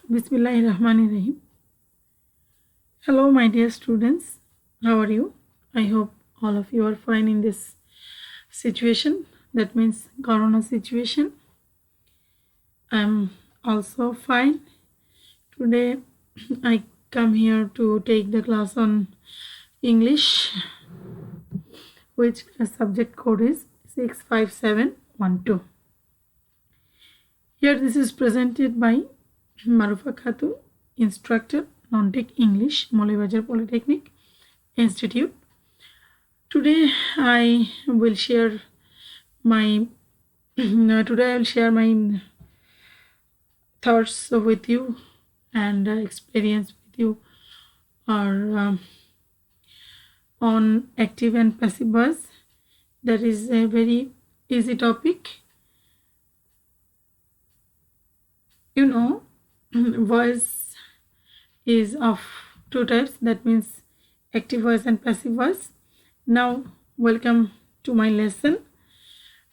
Bismillahirrahmanirrahim. Hello, my dear students. How are you? I hope all of you are fine in this situation. That means Corona situation. I'm also fine. Today, I come here to take the class on English, which subject code is 65712. Here, this is presented by Marufa Khatu, instructor, Non-Tech English, Molibazar Polytechnic Institute. Today I will share my thoughts with you and experience with you on active and passive voice. That is a very easy topic. You know, voice is of two types, that means active voice and passive voice. Now welcome to my lesson,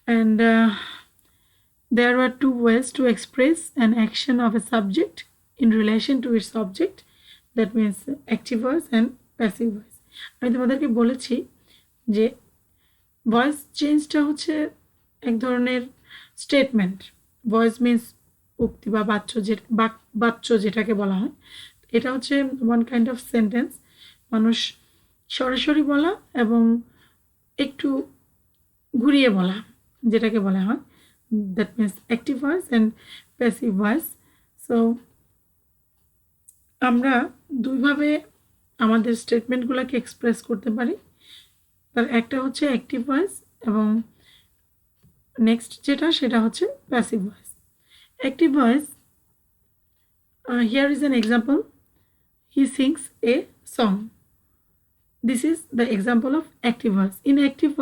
and there are two ways to express an action of a subject in relation to its object, that means active voice and passive voice. আমি তোমাদেরকে বলেছি যে voice চেঞ্জটা হচ্ছে এক ধরনের statement. Voice means উক্তি বা বাচ্য যেটাকে বলা হয়, এটা হচ্ছে ওয়ান কাইন্ড অফ সেন্টেন্স। মানুষ সরাসরি বলা এবং একটু ঘুরিয়ে বলা, যেটাকে বলা হয়, that means active voice and passive voice. So আমরা দুইভাবে আমাদের স্টেটমেন্টগুলোকে এক্সপ্রেস করতে পারি। তার একটা হচ্ছে অ্যাক্টিভ ভয়েস এবং নেক্সট সেটা হচ্ছে passive voice. Active voice, here is an example. He sings a song. This is the example of active voice. In active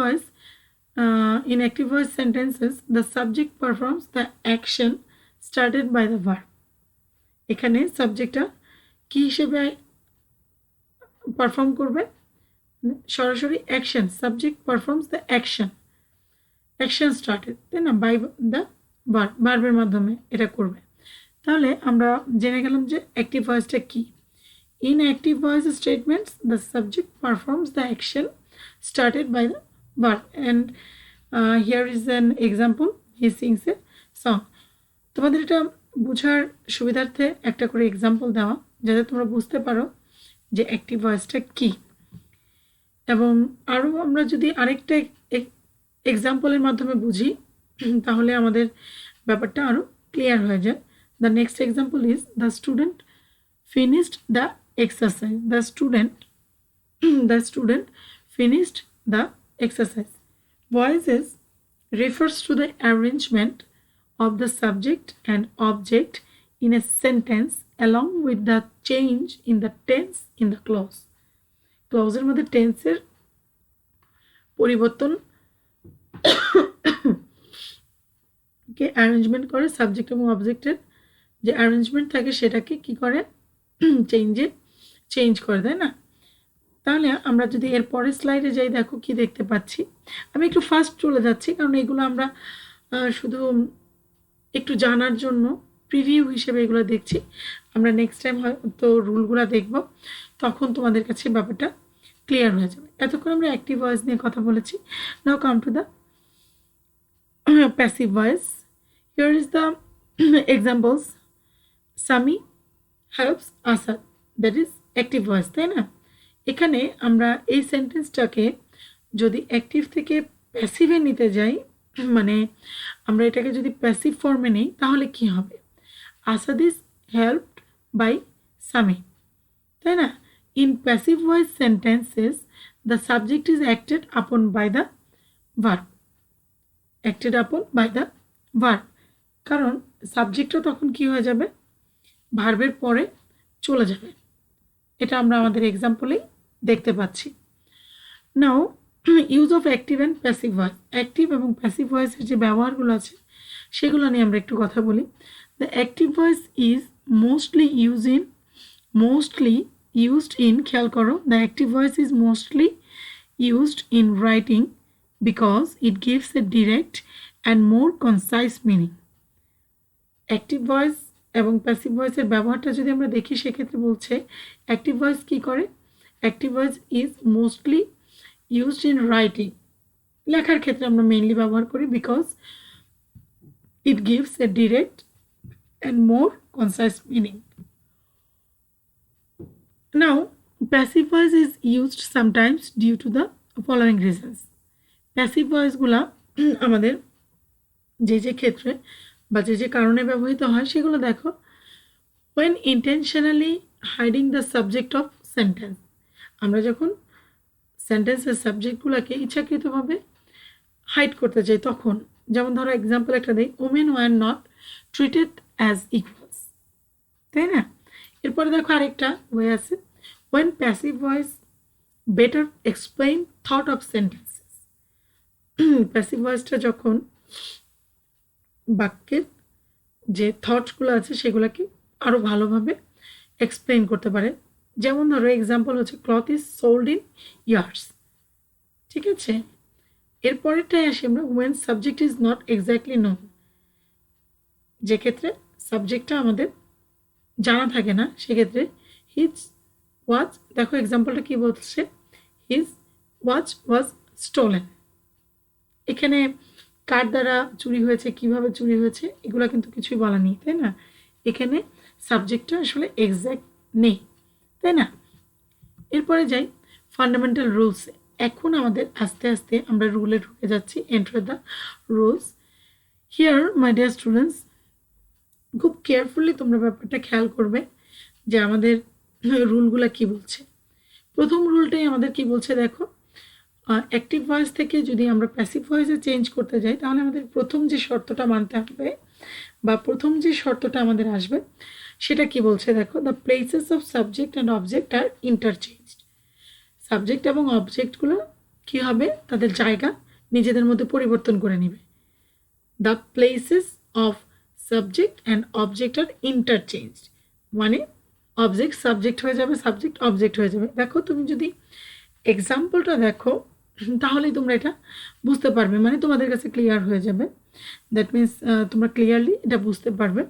voice sentences, the subject performs the action started by the verb. এখানে সাবজেক্টটা কি হিসেবে perform করবে? সরাসরি action. Subject performs the action started, তাই না, by the ভার্বের মাধ্যমে এটা করবে। তাহলে আমরা জেনে গেলাম যে অ্যাক্টিভ ভয়েসটা কি। In active voice statements the subject performs the action started by the verb, and here is an example, he sings a song. তোমাদের এটা বোঝার সুবিধার্থে একটা করে এক্সাম্পল দেওয়া, যাতে তোমরা বুঝতে পারো যে অ্যাক্টিভ ভয়েসটা কি। এবং আরও আমরা যদি আরেকটা এক্সাম্পলের মাধ্যমে বুঝি, তাহলে আমাদের ব্যাপারটা আরও ক্লিয়ার হয়ে যায়। The next example is the student finished the exercise. The student finished the exercise. Voices refers to the arrangement of the subject and object in a sentence along with the change in the tense in the clause. ক্লজের মধ্যে টেন্সের পরিবর্তন কে arrangement করে, subject এবং অবজেক্টের যে arrangement থাকে সেটাকে কি করে, চেঞ্জ করে, তাই না? তাহলে আমরা যদি এর পরের স্লাইডে যাই, দেখো কি দেখতে পাচ্ছি। আমি একটু ফাস্ট চলে যাচ্ছি, কারণ এগুলো আমরা শুধু একটু জানার জন্য প্রিভিউ হিসেবে এগুলো দেখছি। আমরা নেক্সট টাইম হয়তো রুলগুলো দেখব, তখন তোমাদের কাছে ব্যাপারটা ক্লিয়ার হয়ে যাবে। এতক্ষণ আমরা অ্যাক্টিভ ভয়েস নিয়ে কথা বলেছি। Now come to the passive voice. Here is the examples. Sami helps Asad. That is active voice, তাই না? এখানে আমরা এই সেন্টেন্সটাকে যদি অ্যাক্টিভ থেকে প্যাসিভে নিতে যাই, মানে আমরা এটাকে যদি প্যাসিভ ফর্মে নিই, তাহলে কি হবে? Asad is helped by Sami, তাই না? In passive voice sentences the subject is acted upon by the verb. Acted upon by the verb, কারণ সাবজেক্টও তখন কি হয়ে যাবে, ভার্বের পরে চলে যাবে। এটা আমরা আমাদের এক্সাম্পলেই দেখতে পাচ্ছি। Now use of active and passive voice. Active এবং প্যাসিভ ভয়েসের যে ব্যবহারগুলো আছে সেগুলো নিয়ে আমরা একটু কথা বলি। The active voice is mostly used in, খেয়াল করো, the active voice is mostly used in writing because it gives a direct and more concise meaning. Active voice এবং প্যাসিভ ভয়েসের ব্যবহারটা যদি আমরা দেখি সেক্ষেত্রে বলছে অ্যাক্টিভ ভয়েস কী করে, active voice is mostly used in writing, লেখার ক্ষেত্রে আমরা মেইনলি ব্যবহার করি because it gives a direct and more concise meaning. Now passive voice is used sometimes due to the following reasons. Passive ভয়েসগুলা আমাদের যে ক্ষেত্রে বা যে কারণে ব্যবহৃত হয় সেগুলো দেখো। when intentionally hiding the subject of sentence, আমরা যখন সেন্টেন্সের সাবজেক্টগুলোকে ইচ্ছাকৃতভাবে হাইড করতে চাই তখন, যেমন ধরো এক্সাম্পল একটা দিই, women were not treated as equals, তাই না? এরপরে দেখো আরেকটা ওয়ে আছে, when passive voice better explain thought of sentences, passive ভয়েসটা যখন বাক্যের যে থটসগুলো আছে সেগুলোকে আরও ভালোভাবে এক্সপ্লেন করতে পারে। যেমন ধরো এক্সাম্পল হচ্ছে cloth is sold in years, ঠিক আছে? এরপরেরটাই আসি আমরা, when subject is not exactly known, যে ক্ষেত্রে সাবজেক্টটা আমাদের জানা থাকে না সেক্ষেত্রে হিজ ওয়াচ, দেখো এক্সাম্পলটা কী বলছে, হিজ ওয়াচ ওয়াজ স্টোলেন। এখানে কার দ্বারা চুরি হয়েছে, কিভাবে চুরি হয়েছে, এগুলো কিন্তু কিছুই বলা নেই, তাই না? এখানে সাবজেক্টটা আসলে এক্স্যাক্ট নেই, তাই না? এরপরে যাই ফান্ডামেন্টাল রুলসে। এখন আমাদের আস্তে আস্তে আমরা রুলে ঢুকে যাচ্ছি, enter the rules. Here my dear students, খুব কেয়ারফুলি তোমরা ব্যাপারটা খেয়াল করবে যে আমাদের রুলগুলো কি বলছে। প্রথম রুলটাই আমাদের কি বলছে দেখো, অ্যাক্টিভ ভয়েস থেকে যদি আমরা প্যাসিভ ভয়েসে চেঞ্জ করতে যাই তাহলে আমাদের প্রথম যে শর্তটা মানতে হবে বা প্রথম যে শর্তটা আমাদের আসবে সেটা কি বলছে দেখো, the places of subject and object are interchanged. Subject এবং অবজেক্টগুলো কী হবে, তাদের জায়গা নিজেদের মধ্যে পরিবর্তন করে নেবে। The places of subject and object are interchanged, মানে অবজেক্ট সাবজেক্ট হয়ে যাবে, সাবজেক্ট অবজেক্ট হয়ে যাবে। দেখো তুমি যদি এক্সাম্পলটা দেখো তাহলেই তোমরা এটা বুঝতে পারবে, মানে তোমাদের কাছে ক্লিয়ার হয়ে যাবে। দ্যাট মিন্স তোমরা ক্লিয়ারলি এটা বুঝতে পারবে।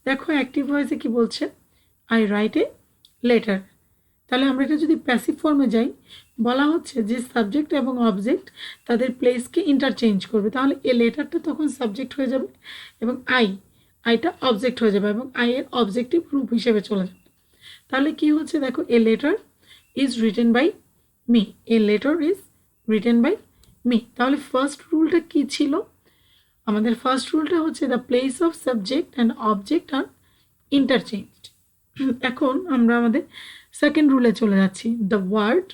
দেখো অ্যাক্টিভ ভয়েসে কি বলছে, আই রাইট এ লেটার। তাহলে আমরা এটা যদি প্যাসিভ ফর্মে যাই, বলা হচ্ছে যে সাবজেক্ট এবং অবজেক্ট তাদের প্লেসকে ইন্টারচেঞ্জ করবে, তাহলে এ লেটারটা তখন সাবজেক্ট হয়ে যাবে এবং আইটা অবজেক্ট হয়ে যাবে এবং আই এর অবজেক্টিভ রূপ হিসেবে চলে যাবে। তাহলে কি হচ্ছে দেখো, a letter is written by me, a letter is written by me. তাহলে ফার্স্ট রুলটা কি ছিল আমাদের? ফার্স্ট রুলটা হচ্ছে the place of subject and object are interchanged. এখন আমরা আমাদের সেকেন্ড রুলে চলে যাচ্ছি, the word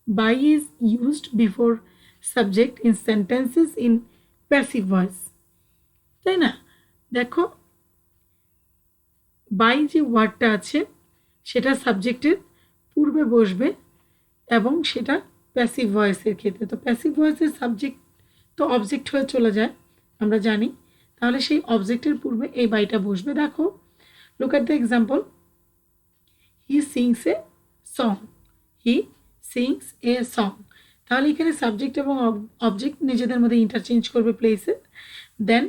by is used before subject in sentences in passive voice, তাই না? দেখো বাই যে ওয়ার্ডটা আছে সেটা সাবজেক্টের পূর্বে বসবে এবং সেটা প্যাসিভ ভয়েসের ক্ষেত্রে, তো প্যাসিভ ভয়েসের সাবজেক্ট তো অবজেক্ট হয়ে চলে যায় আমরা জানি, তাহলে সেই অবজেক্টের পূর্বে এই বাইটা বসবে। দেখো look at the example, he sings a song, he sings a song. তাহলে এখানে সাবজেক্ট এবং অবজেক্ট নিজেদের মধ্যে ইন্টারচেঞ্জ করবে প্লেসে, দেন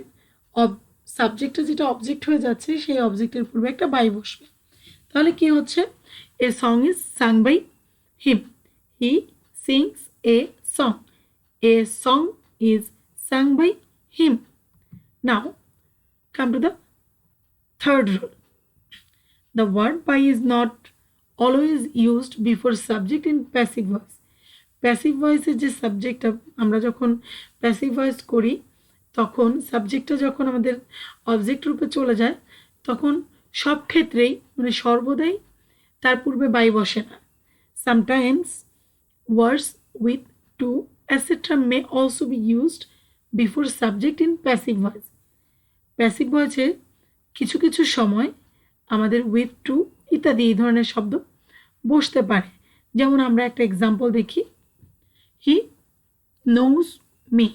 সাবজেক্টটা যেটা অবজেক্ট হয়ে যাচ্ছে সেই অবজেক্টের পূর্বে একটা বাই বসবে। তাহলে কি হচ্ছে, a song is sung by him, he sings a song, a song is sung by him. Now come to the third rule, the word by is not always used before subject in passive voice. Passive ভয়েসের যে সাবজেক্টটা আমরা যখন passive voice করি তখন সাবজেক্টটা যখন আমাদের অবজেক্ট রূপে চলে যায় তখন সব ক্ষেত্রেই মানে সর্বদাই তার পূর্বে বাই বসে না। Sometimes words with to etc. may also be used before subject in passive voice. Passive ভয়েসে কিছু কিছু সময় আমাদের উইথ টু ইত্যাদি এই ধরনের শব্দ বসতে পারে। যেমন আমরা একটা এক্সাম্পল দেখি, he knows me,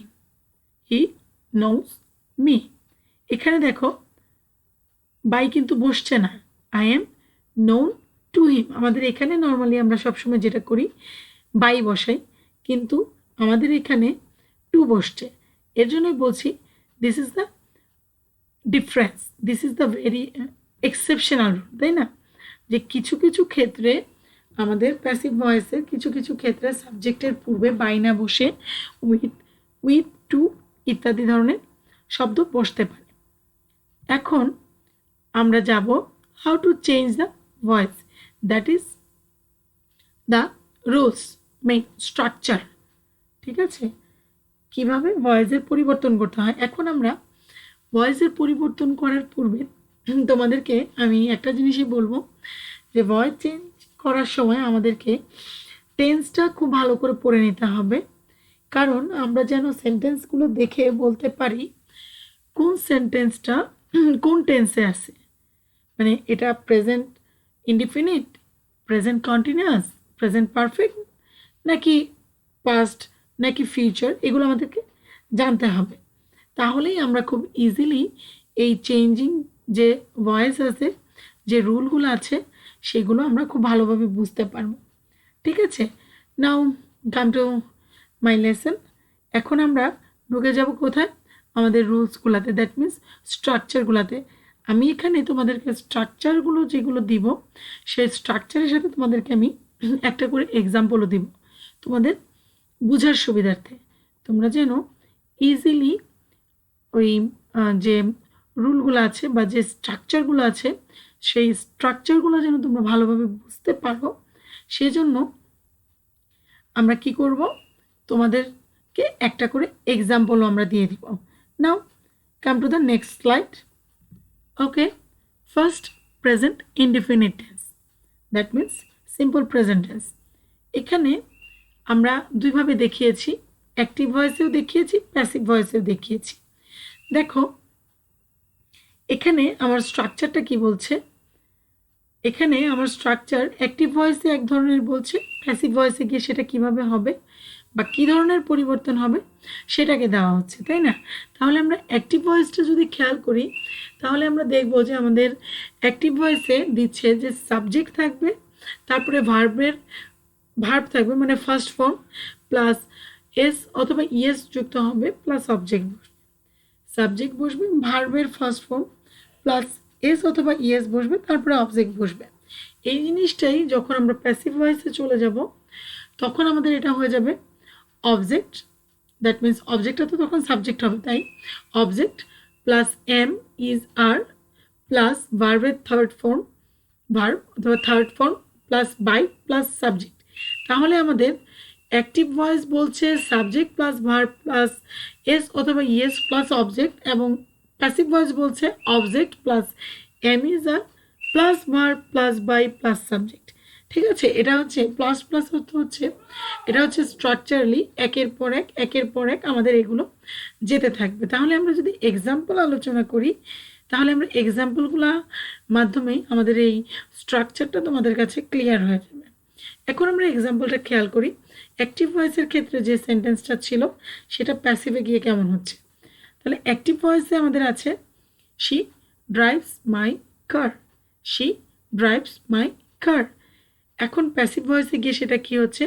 he knows me. এখানে দেখো বাই কিন্তু বসছে না, I am known to him. আমাদের এখানে নর্মালি আমরা সবসময় যেটা করি বাই বসাই, কিন্তু আমাদের এখানে টু বসছে, এর জন্যই বলছি this is the difference, this is the very exceptional rule, তাই না? যে কিছু কিছু ক্ষেত্রে আমাদের প্যাসিভ ভয়েসের কিছু কিছু ক্ষেত্রে সাবজেক্টের পূর্বে বাই না বসে উইথ উইথ টু ইত্যাদি ধরনের শব্দ বসতে পারে। এখন আমরা যাব how to change the voice, that is the rules make structure. ঠিক আছে, কিভাবে ভয়েসের পরিবর্তন করতে হয়। এখন আমরা ভয়েসের পরিবর্তন করার পূর্বে তোমাদেরকে আমি একটা জিনিসই বলবো, যে ভয়েস চেঞ্জ করার সময় আমাদেরকে টেন্সটা খুব ভালো করে পড়ে নিতে হবে, কারণ আমরা যেন সেন্টেন্সগুলো দেখে বলতে পারি কোন সেন্টেন্সটা কোন টেন্সে আছে। মানে এটা present indefinite, present continuous, present perfect, নাকি পাস্ট, নাকি ফিউচার, এগুলো আমাদেরকে জানতে হবে। তাহলেই আমরা খুব ইজিলি এই চেঞ্জিং যে ভয়েস আছে, যে রুলগুলো আছে, সেগুলো আমরা খুব ভালোভাবে বুঝতে পারবো। ঠিক আছে, নাও কাম টু মাই লেসন। এখন আমরা ঢুকে যাব কোথায়? আমাদের রুলসগুলোতে, দ্যাট মিন্স স্ট্রাকচারগুলোতে। আমি এখানে তোমাদেরকে স্ট্রাকচারগুলো যেগুলো দিব, সেই স্ট্রাকচারের সাথে তোমাদেরকে আমি একটা করে এক্সাম্পলও দিব তোমাদের বুঝার সুবিধার্থে, তোমরা যেন ইজিলি ওই যে রুলগুলো আছে বা যে স্ট্রাকচারগুলো আছে, সেই স্ট্রাকচারগুলো যেন তোমরা ভালোভাবে বুঝতে পারো। সেজন্য আমরা কি করব, তোমাদেরকে একটা করে এক্সাম্পলও আমরা দিয়ে দিব। Now come to the next slide. Okay, first present indefinite tense, that means simple present tense. এখানে আমরা দুইভাবে দেখিয়েছি, অ্যাক্টিভ ভয়েসেও দেখিয়েছি, প্যাসিভ ভয়েসেও দেখিয়েছি। দেখো এখানে আমার স্ট্রাকচারটা কি বলছে। এখানে আমার স্ট্রাকচার অ্যাক্টিভ ভয়েসে এক ধরনের বলছে, প্যাসিভ ভয়েসে গিয়ে সেটা কিভাবে হবে বা কী ধরনের পরিবর্তন হবে সেটাকে দেওয়া হচ্ছে, তাই না? তাহলে আমরা অ্যাক্টিভ ভয়েসটা যদি খেয়াল করি, তাহলে আমরা দেখব যে আমাদের অ্যাক্টিভ ভয়েসে দিচ্ছে যে সাবজেক্ট থাকবে, তারপরে ভার্ব থাকবে, মানে ফার্স্ট ফর্ম প্লাস এস অথবা ইএস যুক্ত হবে, প্লাস অবজেক্ট বসবে, সাবজেক্ট বসবে, ভার্বের ফার্স্ট ফর্ম প্লাস এস অথবা ইএস বসবে, তারপরে অবজেক্ট বসবে। এই জিনিসটাই যখন আমরা প্যাসিভ ভয়েসে চলে যাব, তখন আমাদের এটা হয়ে যাবে অবজেক্ট, দ্যাট মিন্স অবজেক্টটা তো তখন সাবজেক্ট হবে, তাই object plus am is are plus ভার্বের থার্ড ফর্ম ভার্ব অথবা third form plus by plus subject. তাহলে আমাদের অ্যাক্টিভ ভয়েস বলছে subject plus verb plus S অথবা ইএস প্লাস অবজেক্ট, এবং প্যাসিভ ভয়েস বলছে object plus am is are plus verb plus by plus subject. ঠিক আছে, এটা হচ্ছে প্লাস প্লাস হচ্ছে এটা হচ্ছে স্ট্রাকচারালি একের পর এক একের পর এক আমাদের এগুলো যেতে থাকবে। তাহলে আমরা যদি এক্সাম্পল আলোচনা করি, তাহলে আমরা এক্সাম্পলগুলো মাধ্যমেই আমাদের এই স্ট্রাকচারটা তোমাদের কাছে ক্লিয়ার হয়ে যাবে। এখন আমরা এক্সাম্পলটা খেয়াল করি। অ্যাক্টিভ ভয়েসের ক্ষেত্রে যে সেন্টেন্সটা ছিল সেটা প্যাসিভে গিয়ে কেমন হচ্ছে। তাহলে অ্যাক্টিভ ভয়েসে আমাদের আছে she drives my car, she drives my car. এখন প্যাসিভ ভয়েসে গিয়ে সেটা কি হচ্ছে,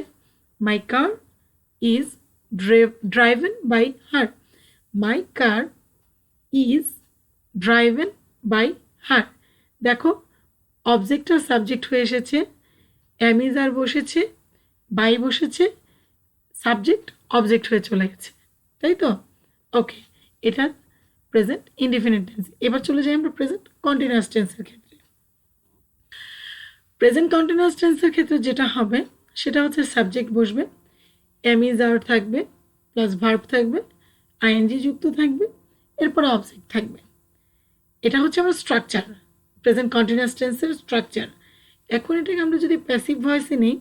my car is driven by her, my car is driven by her. দেখো অবজেক্ট আর সাবজেক্ট হয়ে এসেছে, এম ইজ আর বসেছে, বাই বসেছে, সাবজেক্ট অবজেক্ট হয়ে চলে গেছে, তাই তো? ওকে, এটা প্রেজেন্ট ইনডিফিনিট টেন্স। এবার চলে যাই আমরা প্রেজেন্ট কন্টিনিউয়াস টেন্সের ক্ষেত্রে। প্রেজেন্ট কন্টিনিউয়াস টেন্সের ক্ষেত্রে যেটা হবে সেটা হচ্ছে সাবজেক্ট বসবে, এম ইজ আর থাকবে, প্লাস ভার্ব থাকবে, আইএনজি যুক্ত থাকবে, এরপরে অবজেক্ট থাকবে। এটা হচ্ছে আমার স্ট্রাকচার, প্রেজেন্ট কন্টিনিউয়াস টেন্সের স্ট্রাকচার। এখন এটাকে আমরা যদি প্যাসিভ ভয়েসে নিই,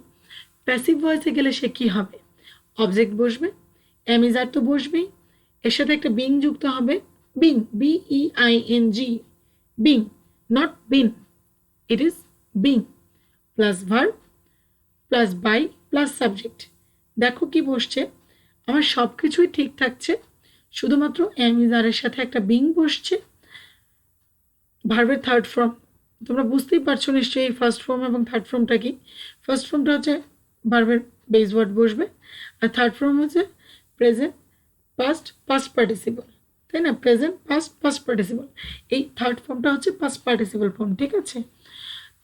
প্যাসিভ ভয়েসে গেলে সে কী হবে, অবজেক্ট বসবে, এম ইজ আর তো বসবেই, এর সাথে একটা বিং যুক্ত হবে, being BEING, being, not been, it is being, plus verb plus by plus subject. দেখো কি বসছে, আমার সব কিছুই ঠিক থাকছে, শুধুমাত্র এম ইজ আর এর সাথে একটা বিং বসছে, ভার্বের থার্ড ফর্ম। তোমরা বুঝতেই পারছো নিশ্চয়ই ফার্স্ট ফর্ম এবং থার্ড ফর্মটা কি। ফার্স্ট ফর্মটা হচ্ছে ভার্বের বেস ওয়ার্ড বসবে, আর থার্ড ফর্ম হচ্ছে প্রেজেন্ট পাস্ট পার্টিসিপল। তাই না? প্রেজেন্ট, পাস্ট, পাস্ট পার্টিসিপল, এই থার্ড ফর্মটা হচ্ছে পাস্ট পার্টিসিপল ফর্ম, ঠিক আছে?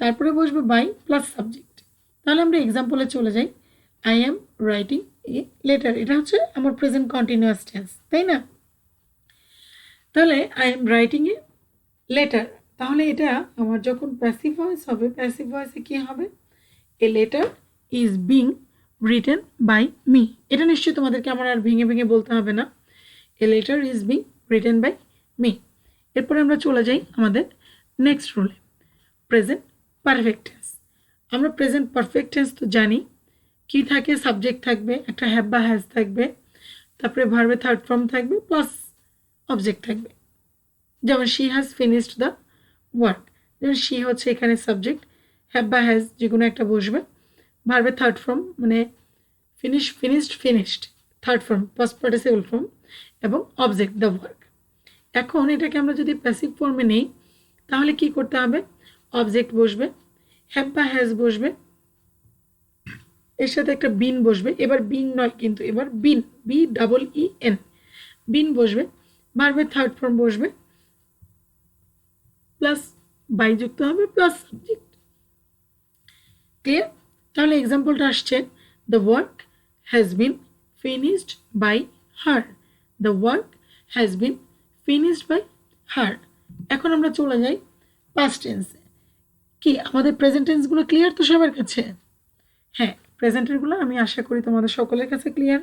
তারপরে বসবে বাই প্লাস সাবজেক্ট। তাহলে আমরা এক্সাম্পলে চলে যাই। I am writing a letter, এটা হচ্ছে আমার প্রেজেন্ট কন্টিনিউয়াস টেন্স, তাই না? তাহলে I am writing a letter, তাহলে এটা আমার যখন প্যাসিভ ভয়েস হবে, প্যাসিভ ভয়েসে কী হবে? A letter is being written by me. এটা নিশ্চয়ই তোমাদেরকে আমার আর ভেঙে ভেঙে বলতে হবে না। A letter is being written by me. এরপরে আমরা চলে যাই আমাদের নেক্সট রুলে, প্রেজেন্ট পারফেক্ট টেন্স। আমরা প্রেজেন্ট পারফেক্ট টেন্স তো জানি, কি থাকে? সাবজেক্ট থাকবে, একটা হ্যাভ বা হ্যাজ থাকবে, তারপরে ভার্বে থার্ড ফর্ম থাকবে, প্লাস অবজেক্ট থাকবে। যেমন she has finished the work, যেমন শি হচ্ছে এখানে সাবজেক্ট, হ্যাভ বা হ্যাজ যে কোনো একটা বসবে, ভার্বে থার্ড ফর্ম মানে finished third form past participle form, এবং অবজেক্ট দ্য ওয়ার্ক। এখন এটাকে আমরা যদি প্যাসিভ ফর্মে নেই তাহলে কি করতে হবে? অবজেক্ট বসবে, হ্যাভ বা হ্যাজ বসবে, এর সাথে একটা বিন বসবে। এবার বিন নয় কিন্তু, এবার বিন, BEEN, বিন বসবে, ভার্বের থার্ড ফর্ম বসবে, প্লাস বাই যুক্ত হবে, প্লাস সাবজেক্ট। ক্লিয়ার? তাহলে এক্সাম্পলটা আসছে, the work has been finished by her, the work has been finished by her. এখন আমরা চলে যাই পাস্ট টেন্সে। কি আমাদের প্রেজেন্ট টেন্সগুলো ক্লিয়ার তো সবার কাছে? হ্যাঁ, প্রেজেন্টেরগুলো আমি আশা করি তোমাদের সকলের কাছে ক্লিয়ার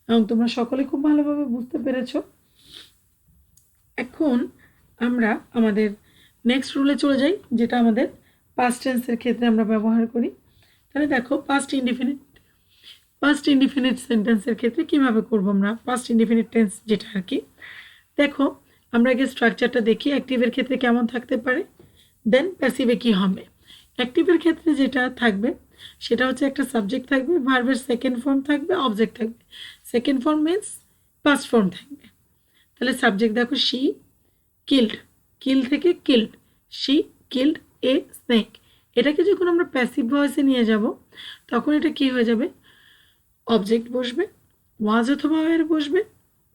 এবং তোমরা সকলে খুব ভালোভাবে বুঝতে পেরেছো। এখন আমরা আমাদের নেক্সট রুলে চলে যাই, যেটা আমাদের পাস্ট টেন্সের ক্ষেত্রে আমরা ব্যবহার করি। তাহলে দেখো পাস্ট ইনডিফিনিট সেন্টেন্সের ক্ষেত্রে কীভাবে করবো আমরা পাস্ট ইনডিফিনিট টেন্স, যেটা আর কি। দেখো আমরা আগে স্ট্রাকচারটা দেখি, অ্যাক্টিভের ক্ষেত্রে কেমন থাকতে পারে, দেন প্যাসিভে কী হবে। অ্যাক্টিভের ক্ষেত্রে যেটা থাকবে সেটা হচ্ছে একটা সাবজেক্ট থাকবে, ভার্বের সেকেন্ড ফর্ম থাকবে, অবজেক্ট থাকবে। Second form means past form থাকবে। তাহলে সাবজেক্ট দেখো শি কিল্ড, কিল থেকে killed, she killed a snake. এটাকে যখন আমরা প্যাসিভ ভয়েসে নিয়ে যাব তখন এটা কি হয়ে যাবে? অবজেক্ট বসবে, ওয়াজ অথবা ওয়্যার বসবে,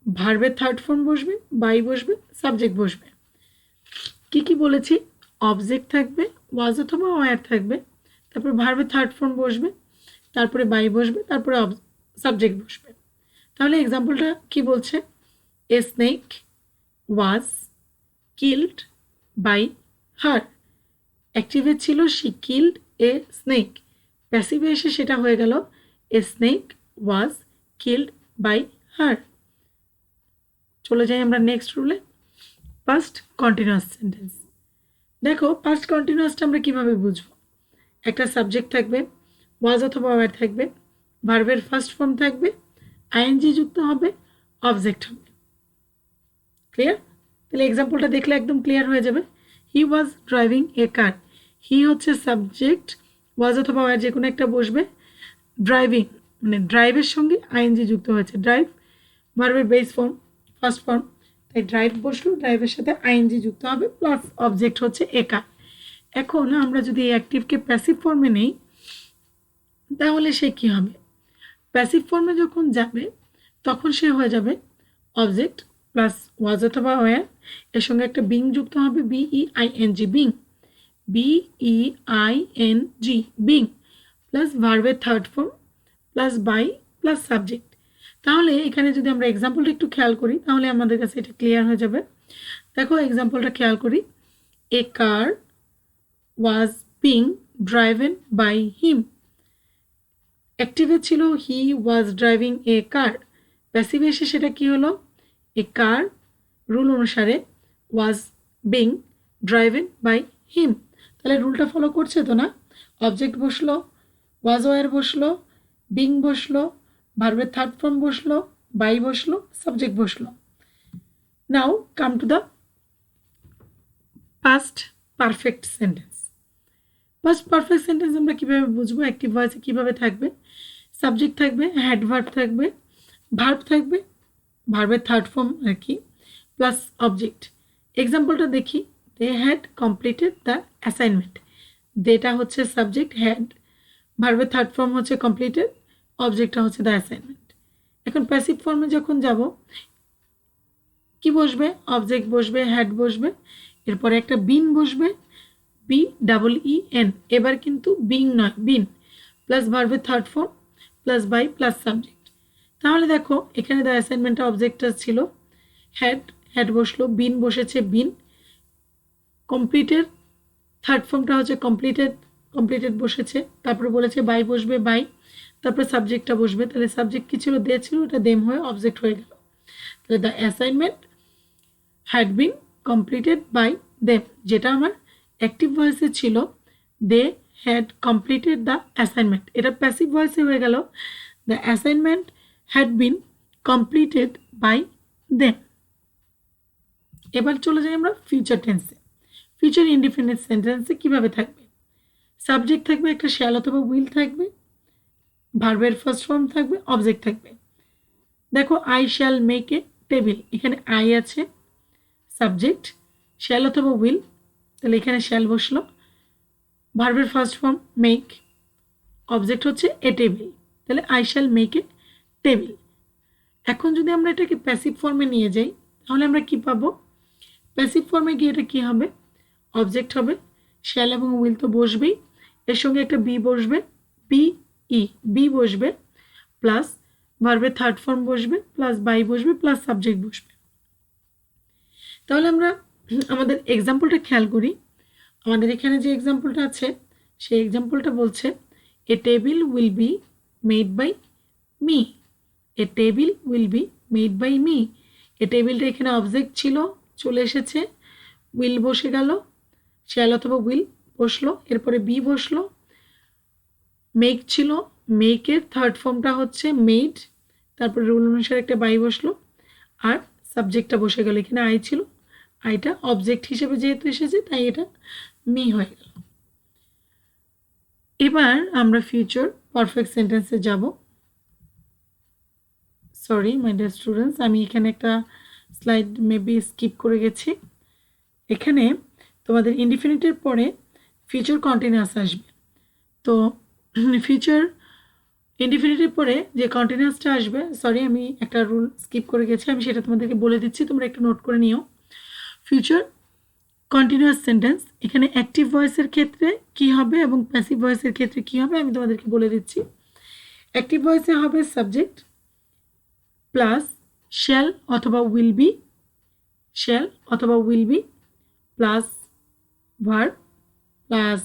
ভার্বের থার্ড ফর্ম বসবে, বাই বসবে, সাবজেক্ট বসবে। কি কি বলেছি? অবজেক্ট থাকবে, ওয়াজ অথবা ওয়্যার থাকবে, তারপর ভার্বের থার্ড ফর্ম বসবে, তারপরে বাই বসবে, তারপরে সাবজেক্ট বসবে। তাহলে এক্সাম্পলটা কি বলছে? A snake was killed by her. অ্যাক্টিভে ছিল শি কিল্ড এ স্নেক, প্যাসিভে এসে সেটা হয়ে গেল a snake was killed by her. চলে যাই আমরা নেক্সট রুলে, পাস্ট কন্টিনিউয়াস সেন্টেন্স। দেখো পাস্ট কন্টিনিউয়াসটা আমরা কীভাবে বুঝবো? একটা সাবজেক্ট থাকবে, ওয়াজ অথবা ওয়্যার থাকবে, ভার্বের ফার্স্ট ফর্ম থাকবে, আইএনজি যুক্ত হবে, অবজেক্ট হবে। ক্লিয়ার? তাহলে এক্সাম্পলটা দেখলে একদম ক্লিয়ার হয়ে যাবে। হি ওয়াজ ড্রাইভিং এ কার, হি হচ্ছে সাবজেক্ট, ওয়াজ অথবা ওয়্যার যে কোনো একটা বসবে, ড্রাইভিং মানে ড্রাইভের সঙ্গে আইএনজি যুক্ত হয়েছে, ড্রাইভ ভার্বের বেস ফর্ম ফার্স্ট ফর্ম, তাই ড্রাইভ বসলো, ড্রাইভের সাথে আইএনজি যুক্ত হবে, প্লাস অবজেক্ট হচ্ছে এ কার। এখন আমরা যদি এই অ্যাক্টিভকে প্যাসিভ ফর্মে নেই তাহলে সে কী হবে? প্যাসিভ ফর্মে যখন যাবে তখন সে হয়ে যাবে অবজেক্ট প্লাস ওয়াজ অথবা ওয়্যার, এর সঙ্গে একটা বিং যুক্ত হবে, BEING being, BEING being, plus ভার্বের third form plus by plus subject. তাহলে এখানে যদি আমরা এক্সাম্পলটা একটু খেয়াল করি তাহলে আমাদের কাছে এটা ক্লিয়ার হয়ে যাবে। দেখো এক্সাম্পলটা খেয়াল করি, a car was being driven by him. অ্যাক্টিভে ছিল হি ওয়াজ ড্রাইভিং এ কার, প্যাসিভে এসে সেটা কি হলো? এ কার রুল অনুসারে was being driven by him. তাহলে রুলটা ফলো করছে তো না? অবজেক্ট বসলো, ওয়াজ ওয়্যার বসলো, বিং বসলো, ভার্বের থার্ড ফর্ম বসলো, বাই বসলো, সাবজেক্ট বসলো। Now come to the past perfect sentence. Past perfect sentence আমরা কীভাবে বুঝবো? অ্যাক্টিভ ভয়েসে কীভাবে থাকবে? সাবজেক্ট থাকবে, হ্যাড ভার্ব থাকবে, ভার্ব থাকবে, ভার্বের থার্ড ফর্ম আর কি, প্লাস অবজেক্ট। এক্সাম্পলটা দেখি, they had completed the assignment. দেটা হচ্ছে সাবজেক্ট, হ্যাড ভার্বের থার্ড ফর্ম হচ্ছে কমপ্লিটেড, অবজেক্টটা হচ্ছে দ্য অ্যাসাইনমেন্ট। এখন প্যাসিভ ফর্মে যখন যাব কি বসবে, অবজেক্ট বসবে, হ্যাড বসবে, এরপরে একটা বিন বসবে, BEEN। এবার কিন্তু বিং নয়, বিন, প্লাস ভার্বের third form plus by plus subject. তাহলে দেখো এখানে দ্য অ্যাসাইনমেন্টটা অবজেক্টটা ছিল হ্যাড, হ্যাড বসলো, বিন বসেছে, বিন, কমপ্লিটের থার্ড ফর্মটা হচ্ছে কমপ্লিটেড, কমপ্লিটেড বসেছে, তারপরে বলেছে বাই বসবে, বাই, তারপরে সাবজেক্টটা বসবে। তাহলে সাবজেক্ট কি ছিল, দে ছিল, ওটা দেম হয়ে অবজেক্ট হয়ে গেল। তাহলে the assignment had been completed by them, যেটা আমার অ্যাক্টিভ ভয়েসে ছিল, they had completed the assignment, এটা প্যাসিভ ভয়েসে হয়ে গেল the assignment had been completed by them. এবার চলে যাই আমরা ফিউচার টেন্সে। ফিউচার ইনডিফিনিট সেন্টেন্সে কিভাবে থাকবে, সাবজেক্ট থাকবে, একটা শ্যাল অথবা উইল থাকবে, ভার্বের ফার্স্ট ফর্ম থাকবে, অবজেক্ট থাকবে। দেখো I shall make a table, এখানে আই আছে, সাবজেক্ট শ্যাল অথবা উইল, তাহলে এখানে শ্যাল বসলো, ভার্বের ফার্স্ট ফর্ম মেক, অবজেক্ট হচ্ছে এ টেবিল, তাহলে I shall make a table. এখন যদি আমরা এটাকে প্যাসিভ ফর্মে নিয়ে যাই তাহলে আমরা কি পাবো, প্যাসিভ ফর্মে গিয়ে এটা কি হবে, অবজেক্ট হবে, শ্যাল এবং উইল তো বসবেই, এর সঙ্গে একটা বি বসবে, বি বসবে, প্লাস ভার্বের থার্ড ফর্ম বসবে, প্লাস বাই বসবে, প্লাস সাবজেক্ট বসবে। তাহলে আমরা আমাদের এক্সাম্পলটা খেয়াল করি। আমাদের এখানে যে এক্সাম্পলটা আছে সেই এক্সাম্পলটা বলছে a table will be made by me, a table will be made by me. A টেবিলটা এখানে অবজেক্ট ছিল, চলে এসেছে, উইল বসে গেল, শ্যাল অথবা উইল বসলো, এরপরে বি বসলো, মেক ছিল, মেকের থার্ড ফর্মটা হচ্ছে মেড, তারপরে রুল অনুসারে একটা বাই বসলো, আর সাবজেক্টটা বসে গেল, এখানে আই ছিল, আইটা অবজেক্ট হিসেবে যেহেতু এসেছে তাই এটা মি হয়ে গেল। এবার আমরা ফিউচার পারফেক্ট সেন্টেন্সে যাব। সরি মাই ডিয়ার স্টুডেন্টস, আমি এখানে একটা স্লাইড মেবি স্কিপ করে গেছি। এখানে তোমাদের ইনডিফিনিটের পরে ফিউচার কন্টিনিউয়াস আসবে, তো ফিউচার ইনডিফিনিটের পরে যে কন্টিনিউয়াসটা আসবে, সরি আমি একটা রুল স্কিপ করে গেছি, আমি সেটা তোমাদেরকে বলে দিচ্ছি, তোমরা একটু নোট করে নিও। ফিউচার কন্টিনিউয়াস সেন্টেন্স এখানে অ্যাক্টিভ ভয়েসের ক্ষেত্রে কি হবে এবং প্যাসিভ ভয়েসের ক্ষেত্রে কি হবে আমি তোমাদেরকে বলে দিচ্ছি। অ্যাক্টিভ ভয়েসে হবে সাবজেক্ট প্লাস শ্যাল অথবা উইল বি, শ্যাল অথবা will be plus verb plus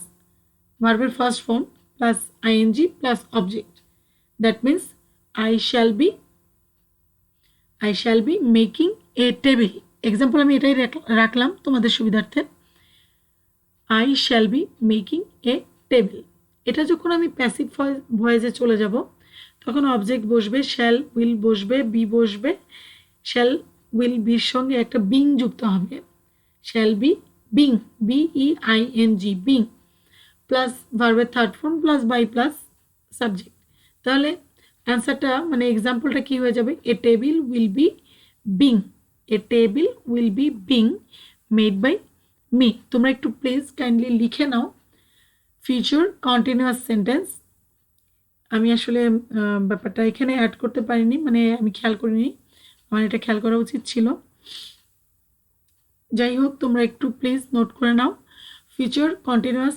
ভার্বের first form plus I N G plus object. That means I shall be making a table. Example আমি এটাই রাখলাম তোমাদের সুবিধার্থে, I shall be making a table. এটা যখন আমি প্যাসিভ ভয়েসে চলে যাব তখন অবজেক্ট বসবে, শ্যাল উইল বসবে, বি বসবে, শ্যাল উইল বির সঙ্গে একটা বিং যুক্ত হবে, shall be being, BEING being, plus ভার্বের third form plus by plus subject. তাহলে অ্যান্সারটা মানে এক্সাম্পলটা কি হয়ে যাবে, a table will be being, a table will be being made by me. তোমরা একটু প্লিজ কাইন্ডলি লিখে নাও ফিউচার কন্টিনিউয়াস সেন্টেন্স। আমি আসলে ব্যাপারটা এখানে অ্যাড করতে পারিনি, মানে আমি খেয়াল করিনি, আমার এটা খেয়াল করা উচিত ছিল। যাই হোক তোমরা একটু প্লিজ নোট করে নাও ফিউচার কন্টিনিউয়াস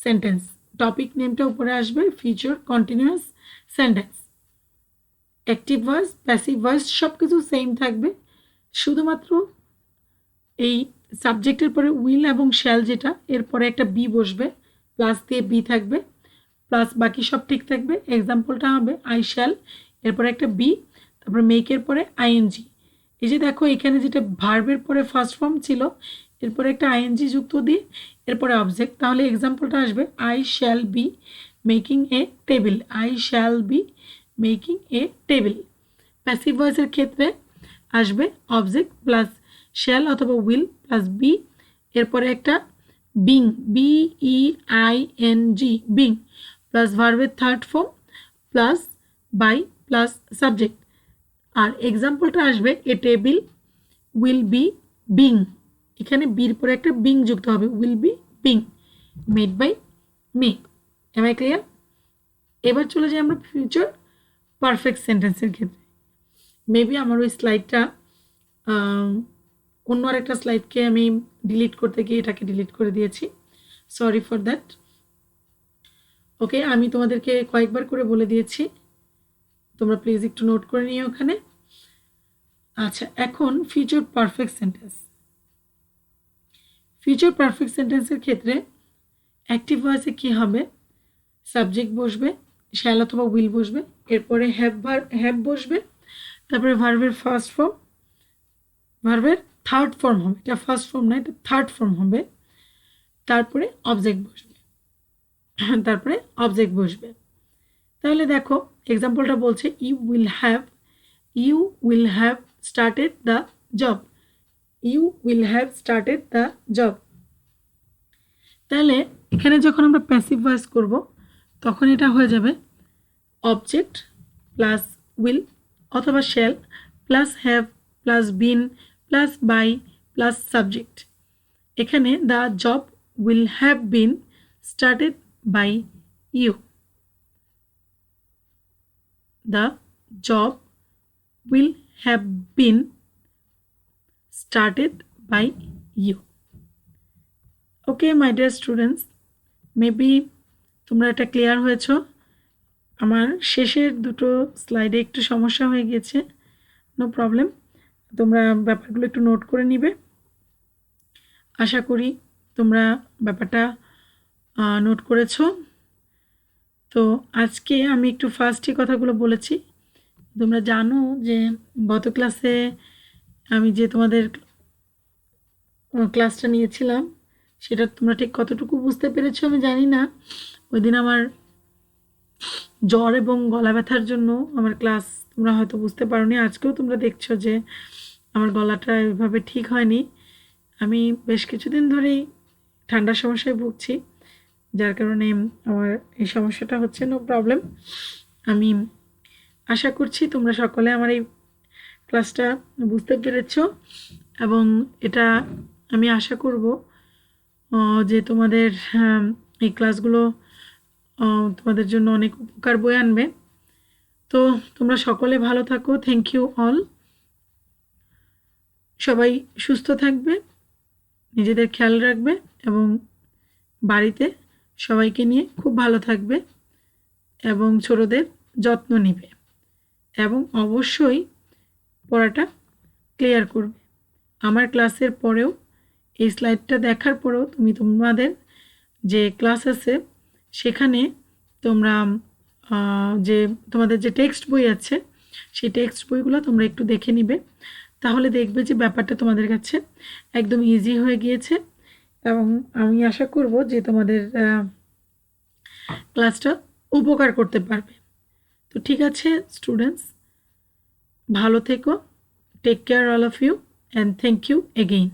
সেন্টেন্স, টপিক নেমটা উপরে আসবে, future continuous sentence. Active voice passive voice সব কিছু সেম থাকবে, শুধুমাত্র এই সাবজেক্টের পরে উইল এবং শ্যাল যেটা, এরপরে একটা বি বসবে, প্লাস দিয়ে বি থাকবে, প্লাস বাকি সব ঠিক থাকবে। এক্সাম্পলটা হবে আই শ্যাল, এরপরে একটা বি, তারপরে মেকের পরে আইএনজি। এই যে দেখো এখানে যেটা ভার্বের পরে ফার্স্ট ফর্ম ছিল, এরপরে একটা আইএনজি যুক্ত দিয়ে এরপরে অবজেক্ট, তাহলে এক্সাম্পলটা আসবে I shall be making a table, I shall be making a table. Passive ভয়েসের ক্ষেত্রে আসবে অবজেক্ট প্লাস শ্যাল অথবা উইল প্লাস বি, এরপরে একটা বিং, BEING বিং, প্লাস ভার্বের third form plus by plus subject. আর এক্সাম্পলটা আসবে এ টেবিল উইল বি বিং, এখানে বির পরে একটা বিং যুক্ত হবে, will be being made by me. M I clear? এবার চলে যাই আমরা ফিউচার পারফেক্ট সেন্টেন্সের ক্ষেত্রে। মেবি আমার ওই স্লাইডটা অন্য আরেকটা স্লাইডকে আমি ডিলিট করতে গিয়ে এটাকে ডিলিট করে দিয়েছি, সরি ফর দ্যাট। ওকে, আমি তোমাদেরকে কয়েকবার করে বলে দিয়েছি, তোমরা প্লিজ একটু নোট করে নিও ওখানে। আচ্ছা, এখন future perfect sentence. Future perfect সেন্টেন্সের ক্ষেত্রে অ্যাক্টিভ ভয়েসে কি হবে, সাবজেক্ট বসবে, শ্যাল অথবা উইল বসবে, এরপরে হ্যাভ বসবে, তারপরে ভার্বের ফার্স্ট ফর্ম, ভার্বের থার্ড ফর্ম হবে, এটা ফার্স্ট ফর্ম না, এটা থার্ড ফর্ম হবে, তারপরে অবজেক্ট বসবে, তারপরে অবজেক্ট বসবে। তাহলে দেখো এক্সাম্পলটা বলছে you will have started the job, you will have started the job. তাহলে এখানে যখন আমরা প্যাসিভ ভয়েস করব তখন এটা হয়ে যাবে অবজেক্ট প্লাস উইল অথবা shall plus have plus been plus by plus subject. এখানে the job will have been started by you, the job will have been started by you. Okay my dear students, maybe তোমরা এটা clear হয়েছ। আমার শেষের দুটো স্লাইডে একটু সমস্যা হয়ে গেছে, নো প্রবলেম, তোমরা ব্যাপারগুলো একটু নোট করে নিবে। আশা করি তোমরা ব্যাপারটা নোট করেছো। তো আজকে আমি একটু ফার্স্টই কথাগুলো বলেছি। তোমরা জানো যে গত ক্লাসে আমি যে তোমাদের ক্লাসটা নিয়েছিলাম সেটা তোমরা ঠিক কতটুকু বুঝতে পেরেছো আমি জানি না। ওই দিন আমার জ্বর এবং গলা ব্যথার জন্য আমার ক্লাস তোমরা হয়তো বুঝতে পারোনি। আজকেও তোমরা দেখছো যে আমার গলাটা এভাবে ঠিক হয়নি। আমি বেশ কিছুদিন ধরেই ঠান্ডার সমস্যায় ভুগছি, যার কারণে আমার এই সমস্যাটা হচ্ছে। নো প্রবলেম, আমি আশা করছি তোমরা সকলে আমার এই ক্লাসটা বুঝতে পেরেছো এবং এটা আমি আশা করব যে তোমাদের এই ক্লাসগুলো তোমাদের জন্য অনেক উপকার বয়ে আনবে। তো তোমরা সকলে ভালো থাকো, থ্যাংক ইউ অল। সবাই সুস্থ থাকবে, নিজেদের খেয়াল রাখবে এবং বাড়িতে সবাইকে নিয়ে খুব ভালো থাকবে এবং ছোটদের যত্ন নিবে এবং অবশ্যই পড়াটা ক্লিয়ার করবে। আমার ক্লাসের পরেও এই স্লাইডটা দেখার পরেও তুমি তোমাদের যে ক্লাস আছে সেখানে তোমরা যে তোমাদের যে টেক্সট বই আছে সেই টেক্সট বইগুলো তোমরা একটু দেখে নিবে, তাহলে দেখবে যে ব্যাপারটা তোমাদের কাছে একদম ইজি হয়ে গিয়েছে এবং আমি আশা করব যে তোমাদের ক্লাসটা উপকার করতে পারবে। তো ঠিক আছে স্টুডেন্টস, ভালো থেকো, take care all of you and thank you again.